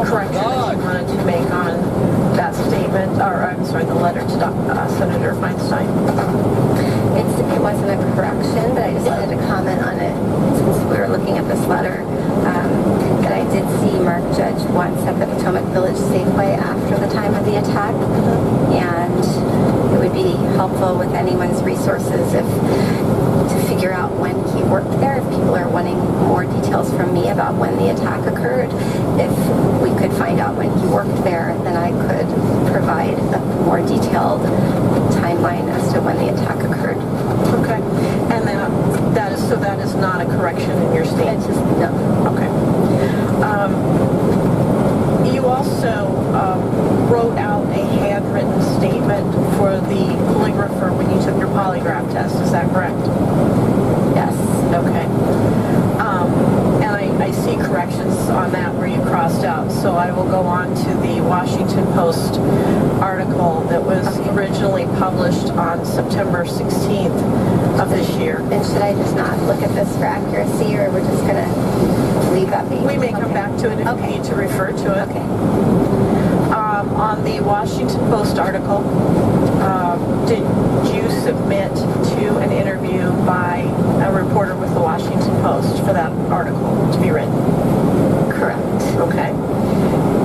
correction that you wanted to make on that statement, or I'm sorry, the letter to Senator Feinstein? It wasn't a correction, but I just wanted to comment on it since we were looking at this letter. That I did see Mark Judge once at the Potomac Village Safeway after the time of the attack, and it would be helpful with anyone's resources to figure out when he worked there. If people are wanting more details from me about when the attack occurred, if we could find out when he worked there, then I could provide a more detailed timeline as to when the attack occurred. Okay. And then that is not a correction in your statement? It's just, no. Okay. You also wrote out a handwritten statement for the polygrapher when you took your polygraph test. Is that correct? Yes. Okay. And I see corrections on that where you crossed out. So I will go on to the Washington Post article that was originally published on September 16th of this year. And should I just not look at this for accuracy, or we're just going to leave that be? We may come back to it if you need to refer to it. Okay. On the Washington Post article, did you submit to an interview by a reporter with the Washington Post for that article to be written? Correct. Okay.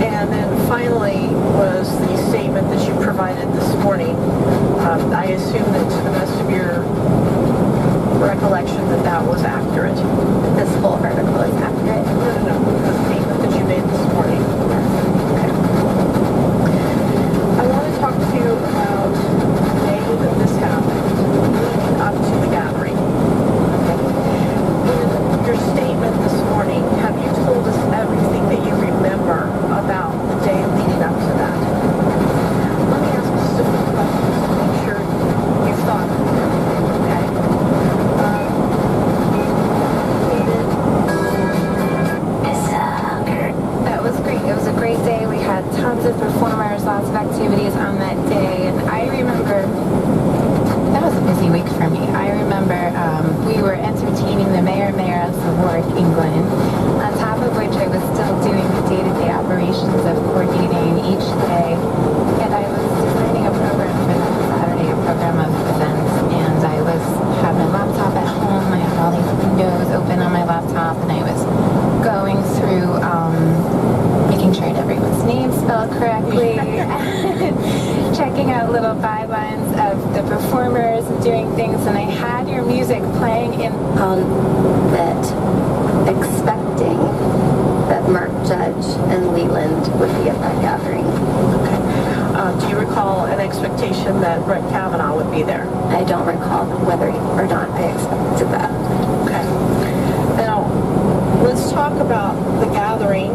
And then finally was the statement that you provided this morning. I assume that to the best of your recollection that was accurate. This whole article is accurate? No. The statement that you made this morning. Okay. I want to talk to you about the day that this happened, leading up to the gathering. In your statement this morning, have you told us everything that you remember about the day leading up to that? Let me ask you some questions to make sure you've thought of it. Okay? That was great. It was a great day. We had tons of performers, lots of activities on that day, and I remember that was a busy week for me. I remember we were entertaining the Mayoress of Warwick, England, on top of which I was still doing the day-to-day operations of coordinating each day, and I was designing a program for that Saturday, a program of events, and I had my laptop at home. I had all these windows open on my laptop, and I was going through making sure everyone's name spelled correctly, checking out little bylines of the performers and doing things, and I had your music playing in That expecting that Mark Judge and Leland would be at that gathering. Okay. Do you recall an expectation that Brett Kavanaugh would be there? I don't recall whether or not I expected that. Okay. Now, let's talk about the gathering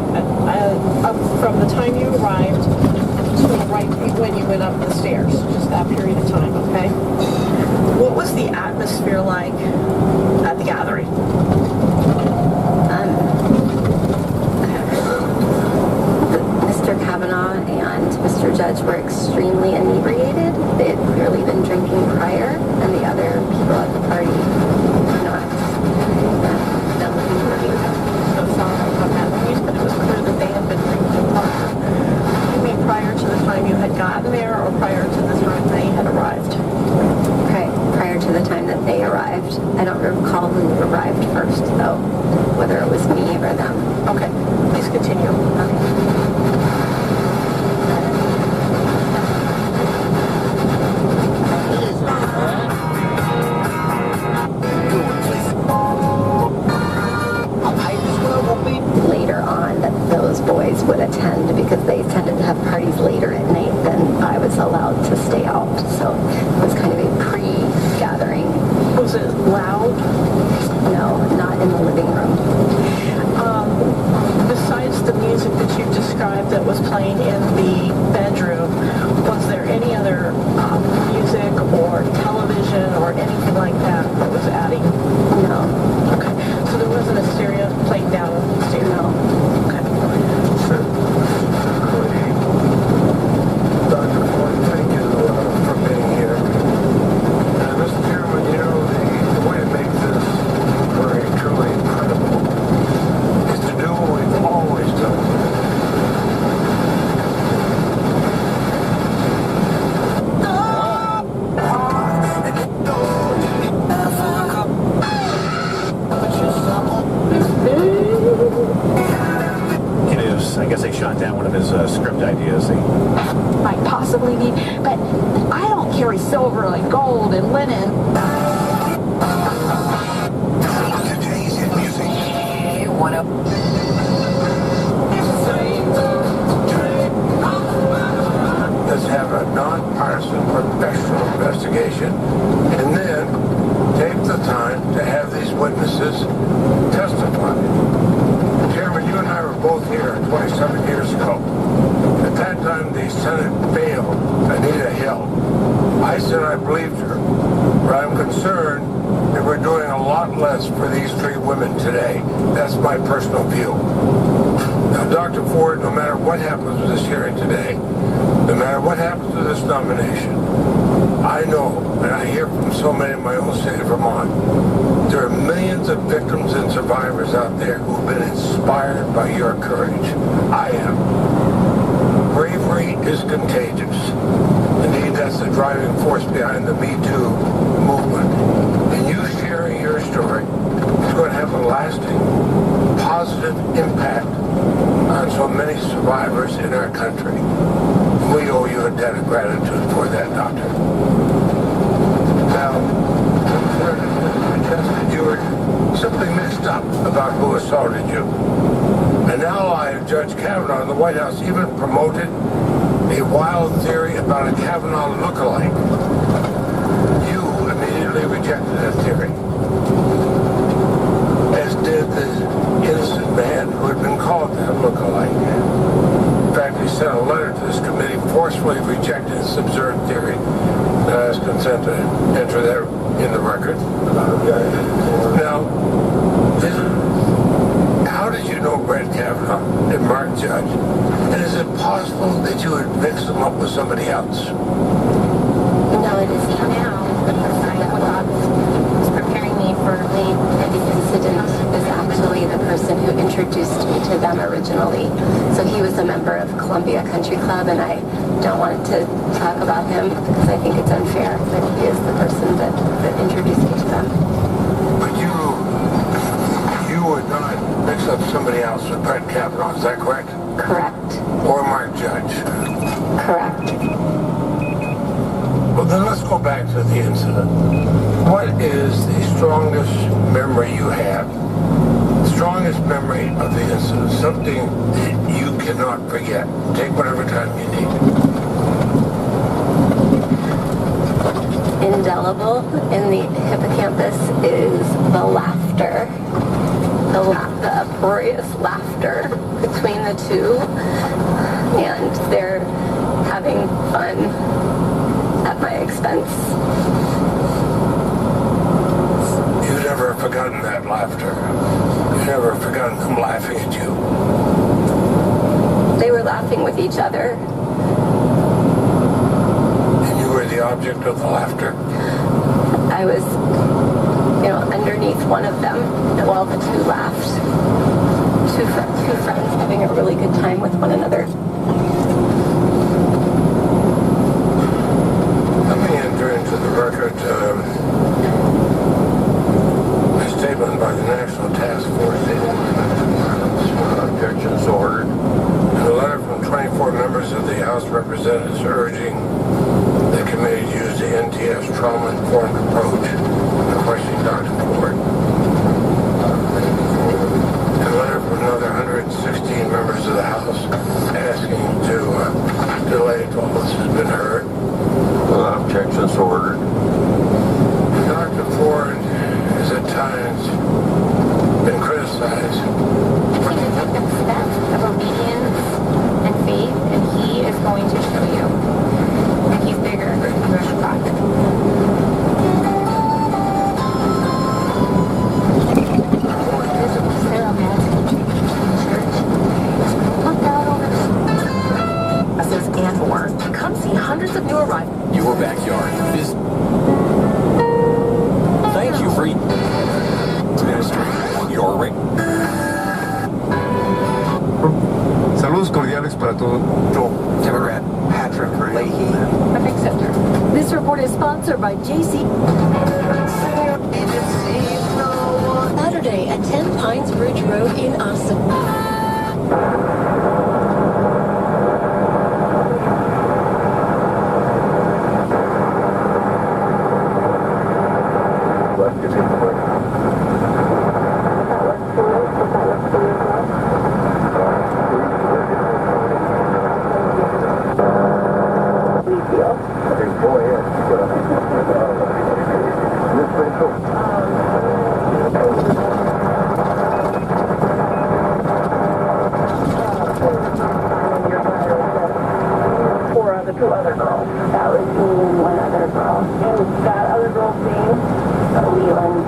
from the time you arrived to right when you went up the stairs, just that period of time, okay? What was the atmosphere like at the gathering? Mr. Kavanaugh and Mr. Judge were extremely inebriated. They had clearly been drinking prior, and the other people at the party were not. It was clear that they had been drinking prior. You mean prior to the time you had gotten there, or prior to the time they had arrived? Prior to the time that they arrived. I don't recall who arrived first, though, whether it was me or them. Okay, please continue. Okay. Later on, that those boys would attend because they tended to have parties later at night than I was allowed to stay out. So it was kind of a pre-gathering. Was it loud? No, not in the living room. Besides the music that you described that was playing in the bedroom, was there any other music or television or anything like that that was adding? No. Okay. So there wasn't a stereo playing down the stereo? No. Okay. Dr. Ford, thank you for being here. Mr. Chairman, the way to make this very truly incredible is to do what we've always done. I guess they shot down one of his script ideas. Might possibly need, but I don't carry silver like gold and linen. Today's hit music. Let's have a nonpartisan professional investigation and then take the time to have these witnesses testify. Chairman, you and I were both here 27 years ago. At that time, the Senate failed Anita Hill. I said I believed her, but I'm concerned that we're doing a lot less for these three women today. That's my personal view. Now, Dr. Ford, no matter what happens with this hearing today, no matter what happens with this nomination, I know, and I hear from so many in my own state of Vermont, there are millions of victims and survivors out there who've been inspired by your courage. I am. Bravery is contagious. Indeed, that's the driving force behind the Me Too movement. And you sharing your story is going to have a lasting, positive impact on so many survivors in our country. We owe you a debt of gratitude for that, Doctor. Now, contested, you were simply mixed up about who assaulted you. An ally of Judge Kavanaugh in the White House even promoted a wild theory about a Kavanaugh look-alike. You immediately rejected that theory, as did the innocent man who had been called that look-alike. In fact, he sent a letter to this committee forcefully rejecting this absurd theory. And I asked consent to enter that in the record. Now, how did you know Brett Kavanaugh and Mark Judge? And is it possible that you would mix them up with somebody else? No, it is not now. The person that was preparing me for the incident is actually the person who introduced me to them originally. So he was a member of Columbia Country Club, and I don't want to talk about him because I think it's unfair, but he is the person that introduced me to them. But you would not mix up somebody else with Brett Kavanaugh, is that correct? Correct. Or Mark Judge? Correct. Well, then let's go back to the incident. What is the strongest memory you have? Strongest memory of the incident? Something that you cannot forget. Take whatever time you need. Indelible in the hippocampus is the laughter. The uproarious laughter between the two, and they're having fun at my expense. You've never forgotten that laughter. You've never forgotten them laughing at you. They were laughing with each other. And you were the object of the laughter. I was, underneath one of them while the two laughed. Two friends having a really good time with one another. Let me enter into the record a statement by the National Task Force. Objections ordered. And a letter from 24 members of the House Representatives urging the committee to use the NTS trauma-informed approach in questioning Dr. Ford. And a letter from another 116 members of the House asking to delay till this has been heard. Objections ordered. Dr. Ford has at times been criticized. He took a step of obedience and faith, and he is going to show you that he's bigger than you ever thought. Sarah Madsen in church. Look out over the Says and more. Come see hundreds of new arrivals. Your backyard is. Thank you for administering your ring. Saludos cordiales para todos. Democrat Patrick Leahy. perfect center. This report is sponsored by JC. Saturday at 10 Pines Bridge Road in Austin. two other girls? That was me and one other girl. And that other girl's name? Leland.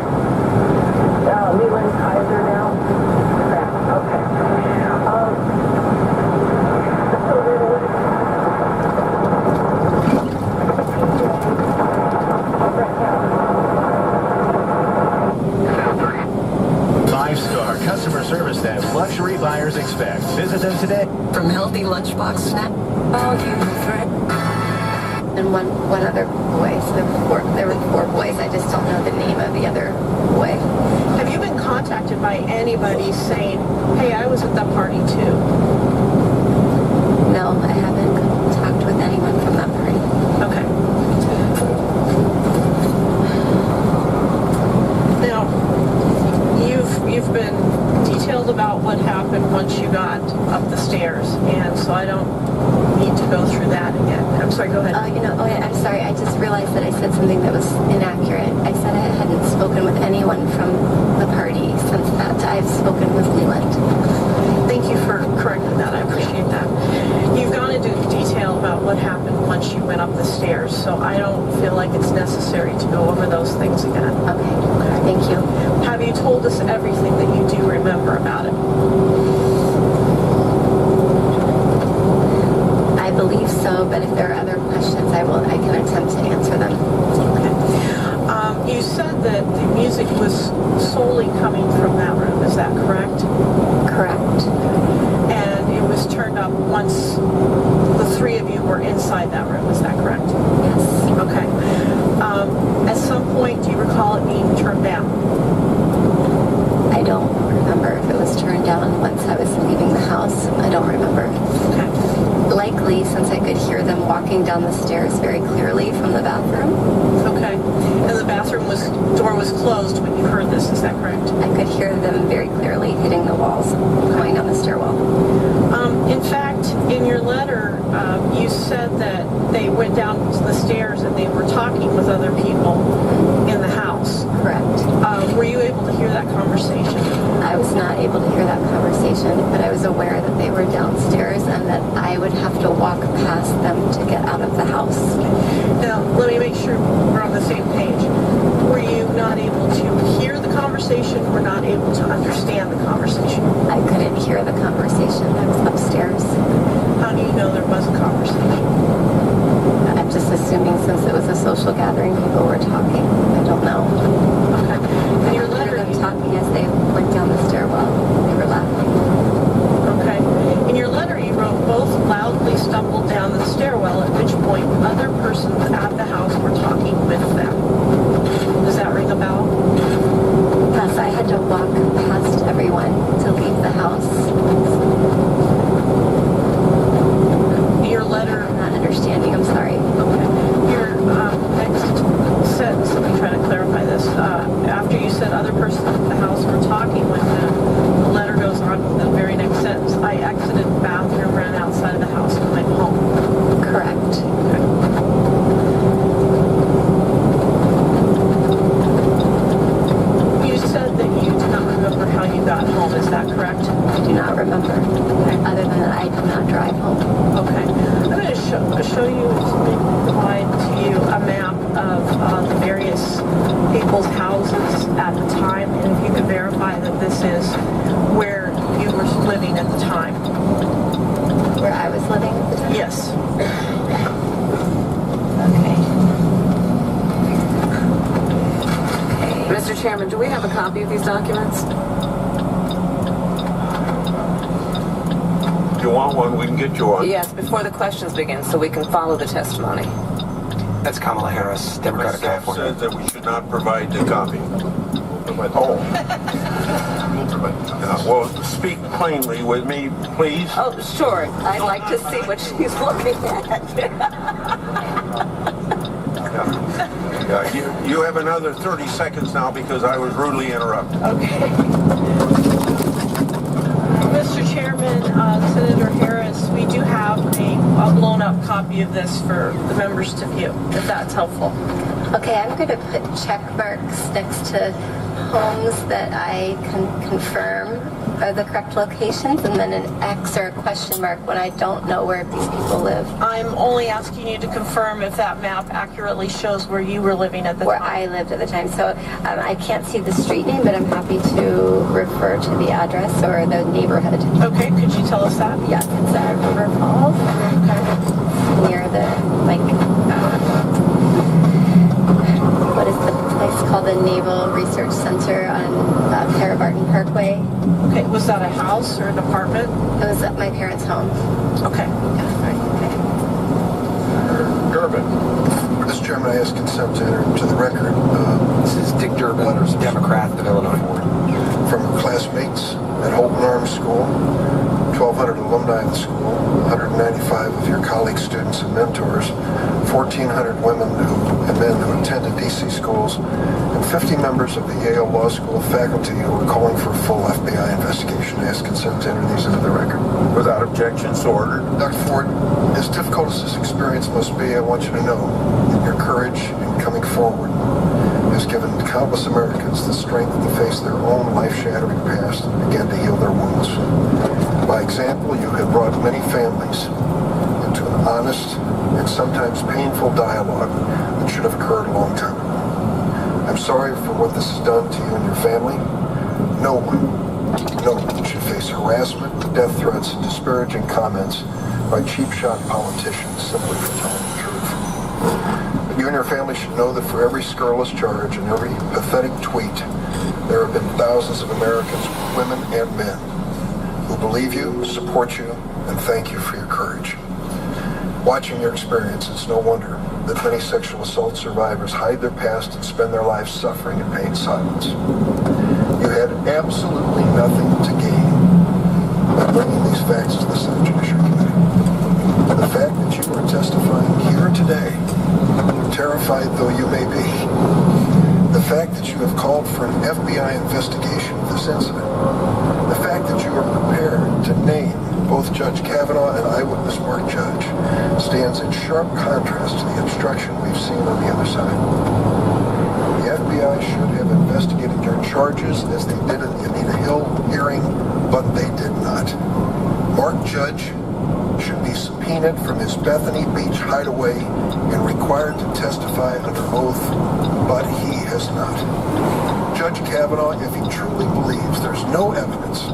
Leland Kaiser now? Okay. So then Five-star customer service that luxury buyers expect. Visit them today. From healthy lunchbox snack value threat. And one other boy. So there were four boys. I just don't know the name of the other boy. have you been contacted by anybody saying, hey, I was at that party too? No, I haven't talked with anyone from that party. Okay. Now, you've been detailed about what happened once you got up the stairs, and so I don't need to go through that again. I'm sorry, go ahead. I'm sorry. I just realized that I said something that was inaccurate. I said I hadn't spoken with anyone from the party since that. I've spoken with Leland. Thank you for correcting that. I appreciate that. You've gone into detail about what happened once you went up the stairs, so I don't feel like it's necessary to go over those things again. Okay. Thank you. Have you told us everything that you do remember about it? I believe so, but if there are other questions, I can attempt to answer them. Okay. You said that the music was solely coming from that room. Is that correct? Correct. And it was turned up once the three of you were inside that room. Is that correct? Yes. Okay. At some point, do you recall it being turned down? I don't remember if it was turned down once I was leaving the house. I don't remember. Okay. Likely, since I could hear them walking down the stairs very clearly from the bathroom. Okay. And the bathroom door was closed when you heard this. Is that correct? I could hear them very clearly hitting the walls, going down the stairwell. In fact, in your letter, you said that they went down the stairs and they were talking with other people in the house. Correct. Were you able to hear that conversation? I was not able to hear that conversation, but I was aware that they were downstairs and that I would have to walk past them to get out of the house. Now, let me make sure we're on the same page. Were you not able to hear the conversation or not able to understand the conversation? I couldn't hear the conversation. I was upstairs. How do you know there was a conversation? I'm just assuming since it was a social gathering, people were talking. I don't know. Okay. In your I letter, heard them talking as they went down the stairwell. They were laughing. okay. In your letter, you wrote both loudly stumbled down the stairwell, at which point other persons at the house were talking with them. Does that ring a bell? Plus, I had to walk past everyone to leave the house. Your letter, I'm not understanding. I'm sorry. okay. Your next sentence, let me try to clarify this. After you said other persons at the house were talking with them, the letter goes on to the very next sentence. I exited the bathroom, ran outside of the house, and went home. Correct. You said that you do not remember how you got home. Is that correct? I do not remember. Other than that, I did not drive home. Okay. I'm going to show you, provide to you a map of the various people's houses at the time, and if you could verify that this is where you were living at the time. Where I was living at the time? Yes. Okay. Mr. Chairman, do we have a copy of these documents? If you want one, we can get you one. Yes, before the questions begin, so we can follow the testimony. That's Kamala Harris, Democrat of Myself California. said that we should not provide the copy. Oh. Well, speak plainly with me, please. Oh, sure. I'd like to see what she's looking at. You have another 30 seconds now because I was rudely interrupted. Okay. Mr. Chairman, Senator Harris, we do have a blown up copy of this for the members to view, if that's helpful. Okay, I'm going to put check marks next to homes that I can confirm are the correct locations, and then an X or a question mark when I don't know where these people live. I'm only asking you to confirm if that map accurately shows where you were living at the Where time. I lived at the time. So I can't see the street name, but I'm happy to refer to the address or the neighborhood. Okay, could you tell us that? Yes, it's River Falls. Okay. Near the, what is the place called? The Naval Research Center on Parabarton Parkway. Okay, was that a house or an apartment? It was at my parents' home. Okay. Durbin. Mr. Chairman, I ask consent to enter into the record This is Dick Durbin, Democrat of Illinois. from your classmates at Holton Arms School, 1,200 alumni of the school, 195 of your colleagues, students, and mentors, 1,400 women and men who attended DC schools, and 50 members of the Yale Law School faculty who are calling for a full FBI investigation. I ask consent to enter these into the record. Without objection, so ordered. Dr. Ford, as difficult as this experience must be, I want you to know that your courage in coming forward has given countless Americans the strength to face their own life-shattering past and begin to heal their wounds. By example, you have brought many families into an honest and sometimes painful dialogue that should have occurred a long time ago. I'm sorry for what this has done to you and your family. No one should face harassment, death threats, and disparaging comments by cheap-shot politicians simply for telling the truth. But you and your family should know that for every scurrilous charge and every pathetic tweet, there have been thousands of Americans, women and men, who believe you, support you, and thank you for your courage. Watching your experience, it's no wonder that many sexual assault survivors hide their past and spend their lives suffering in pain silence. You had absolutely nothing to gain by bringing these facts to the Senate Judiciary Committee. The fact that you are testifying here today, terrified though you may be, the fact that you have called for an FBI investigation of this incident, the fact that you are prepared to name both Judge Kavanaugh and eyewitness Mark Judge stands in sharp contrast to the obstruction we've seen on the other side. The FBI should have investigated your charges as they did in the Anita Hill hearing, but they did not. Mark Judge should be subpoenaed from his Bethany Beach hideaway and required to testify under oath, but he has not. Judge Kavanaugh, if he truly believes there's no evidence,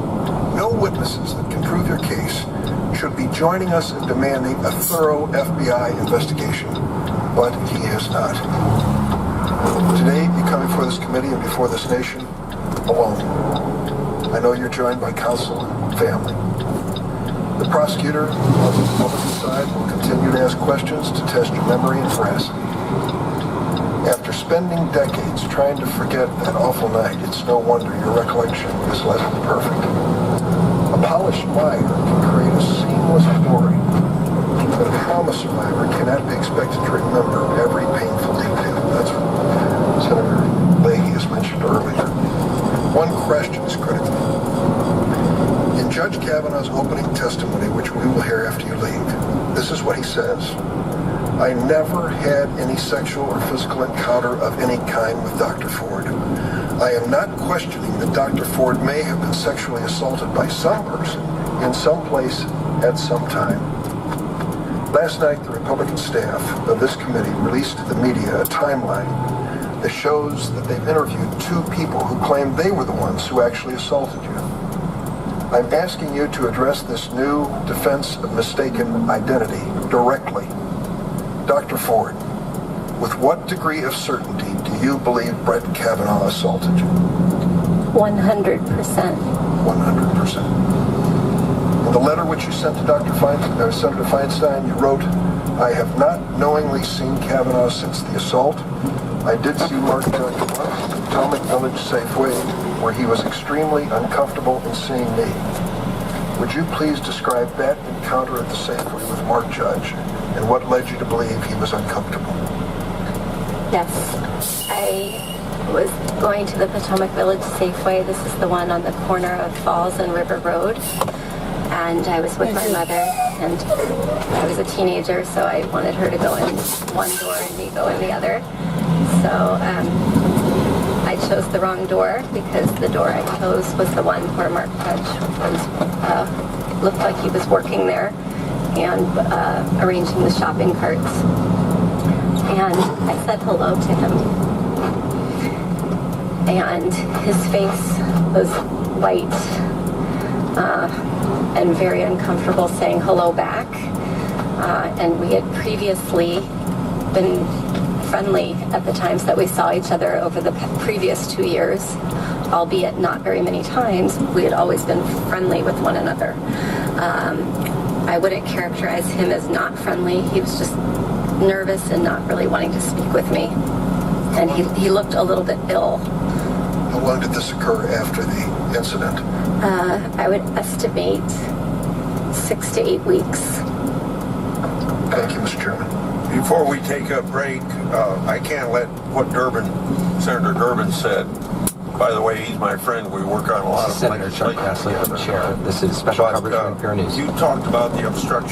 no witnesses that can prove your case, should be joining us in demanding a thorough FBI investigation, but he has not. Today, you come before this committee and before this nation alone. I know you're joined by counsel and family. The prosecutor on the Republican side will continue to ask questions to test your memory and veracity. After spending decades trying to forget that awful night, it's no wonder your recollection is less than perfect. A polished liar can create a seamless story, but a trauma survivor cannot be expected to remember every painful detail. That's what Senator Leahy has mentioned earlier. One question is critical. In Judge Kavanaugh's opening testimony, which we will hear after you leave, this is what he says. I never had any sexual or physical encounter of any kind with Dr. Ford. I am not questioning that Dr. Ford may have been sexually assaulted by some person in some place at some time. Last night, the Republican staff of this committee released to the media a timeline that shows that they've interviewed two people who claim they were the ones who actually assaulted you. I'm asking you to address this new defense of mistaken identity directly. Dr. Ford, with what degree of certainty do you believe Brett Kavanaugh assaulted you? 100%. 100%. In the letter which you sent to Senator Feinstein, you wrote, I have not knowingly seen Kavanaugh since the assault. I did see Mark Judge once at the Potomac Village Safeway, where he was extremely uncomfortable in seeing me. Would you please describe that encounter at the Safeway with Mark Judge and what led you to believe he was uncomfortable? Yes. I was going to the Potomac Village Safeway. This is the one on the corner of Falls and River Road. And I was with my mother, and I was a teenager, so I wanted her to go in one door and me go in the other. So I I chose the wrong door because the door I chose was the one where Mark Judge was, looked like he was working there and arranging the shopping carts. And I said hello to him. And his face was white and very uncomfortable saying hello back. And we had previously been friendly at the times that we saw each other over the previous 2 years, albeit not very many times. We had always been friendly with one another. I wouldn't characterize him as not friendly. He was just nervous and not really wanting to speak with me. And he looked a little bit ill. How long did this occur after the incident? I would estimate 6 to 8 weeks. Thank you, Mr. Chairman. Before we take a break, I can't let what Senator Durbin said. By the way, he's my friend. We work on a lot of Senator Chuck legislation Grassley, together. Chair. This is special coverage But, from Imperial News. You talked about the obstruction